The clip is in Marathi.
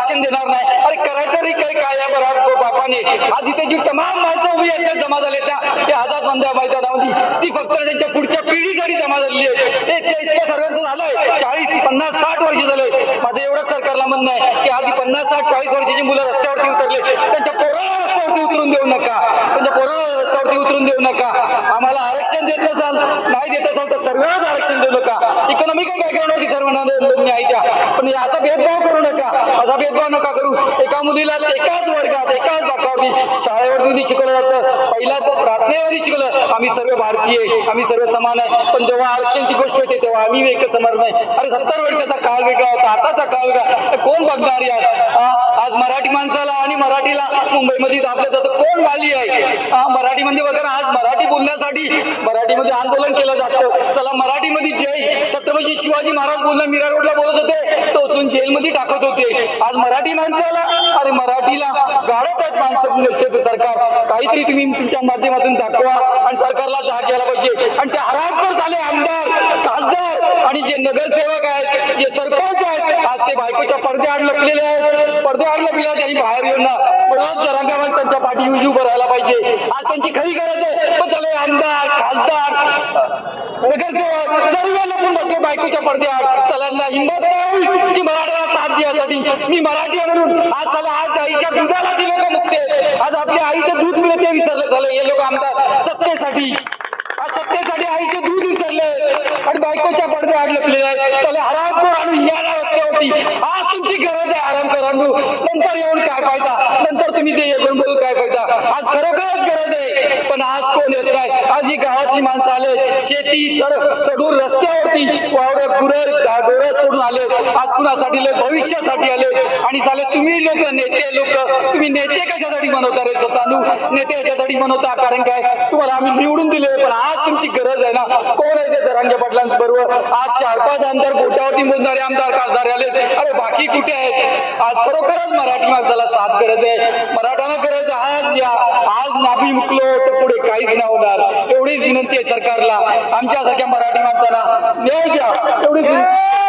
आरक्षण देणार नाही. अरे करायचं रे काय या बरं बापाने. आज इथे जी तमाम माणसं उभी आहेत त्या जमा झाले त्या आझाद मैदानामध्ये ती फक्त त्यांच्या पुढच्या पिढीसाठी जमा झालेली आहे. इतक्या सर्वांचं झालंय 40, 50, 60 वर्ष झाले. माझं एवढंच सरकारला म्हणणं आहे की आज 50, 60, 40 वर्षाची मुलं रस्त्यावरती उतरले, त्यांच्या पोराला रस्त्यावरती उतरून देऊ नका. त्यांच्या पोराला रस्त्यावरती उतरून देऊ नका. आम्हाला आरक्षण देत नसाल, नाही देत असाल तर सर्वांनाच आरक्षण देऊ नका. इकॉनॉमिकल बॅकग्राऊंडवरती सर्वांना न्याय द्या, पण असा भेदभाव करू नका. असा भेदभाव नका करू. एका मुलीला एकाच वर्गात एकाच बाकावरती शाळेवरती शिकवलं जातं. पहिला तर प्रार्थनेवरती शिकवलं आम्ही सर्व भारतीय, आम्ही सर्व समान आहे. पण जेव्हा आरक्षणची गोष्ट येते तेव्हा आम्ही एक समर्थ नाही. अरे 70 वर्षाचा काळ वेगळा होता, आताचा काळ वेगळा. कोण बघणार यात? आज मराठी माणसाला आणि मराठीला मुंबईमध्ये दाबलं जातं. कोण वाली आहे? मराठीमध्ये वगैरे आज मराठी बोलण्यासाठी मराठीमध्ये आंदोलन केलं जातं. चला मराठीमध्ये जय छत्रपती शिवाजी महाराज बोलणं मीरा रोडला बोलत होते तो उचलून जेलमध्ये टाकत होते. आज मराठी माणसाला अरे मराठीला गाडत आहेत माणसं. सरकार काहीतरी तुम्ही तुमच्या माध्यमातून दाखवा आणि सरकारला जाग घ्यायला पाहिजे. आणि ते हरामखोर झाले आमदार, खासदार आणि जे नगरसेवक आहेत, जे सरपंच आहेत, आज ते बायकोच्या पडद्याआड लपलेले आहेत. पडद्याआड लपलेले आहेत. त्यांनी बाहेर येऊन ना बरोबर जरांगा माणसांच्या पाठी उभं राहायला पाहिजे. आज त्यांची खरी गरज आहे. पण चले आमदार, खासदार, नगरसेवक सर्व लपून बसले बायकोच्या पडद्याआड. चला हिंमत नाही की मराठ्याला साथ द्यायसाठी. मी मराठी आहे म्हणून आज चला आज आईच्या दुधाला ती लोक मुक्ते. आज आपल्या आईचं दूध मिळत ते विसरलं झालं. हे लोक आमदार सत्तेसाठी, आज सत्तेसाठी आईचे दूध विसरले आणि बायकोच्या पडद्या आड लपलेले आहेत. चला हरामखोर आणून या रस्त्यावरती. आज तुमची गरज आहे आरामखोरांनो. नंतर येऊन काय फायदा? नंतर तुम्ही ते येऊन बोलून काय फायदा? आज खरोखरच गरज आहे, पण आज कोण येत नाही. आज ही गावातली माणसं आले, शेती चढून रस्त्यावरती वावडे गुरं डोरं सोडून आले. आज कुणासाठी लोक भविष्यासाठी आले. आणि झाले तुम्ही लोक नेते लोक, तुम्ही नेते कशासाठी बनवता रे? स्वतःनू नेते याच्यासाठी बनवता कारण काय तुम्हाला आम्ही निवडून दिले. पण आज तुमची गरज आहे ना. कोण आहे ते जरांगे पाटलांबरोबर? आज 4-5 आमदार बोटावरती मोजणारे आमदार खासदार आले. अरे बाकी कुठे आहेत? आज खरोखरच मराठी माणसाला साथ गरज आहे, मराठ्यांना गरज आहे. आज या आज नाभी मुकलो तर पुढे काहीच नाही होणार. एवढीच विनंती आहे सरकारला. आमच्यासारख्या मराठी माणसाला न्याय द्या एवढीच विनंती.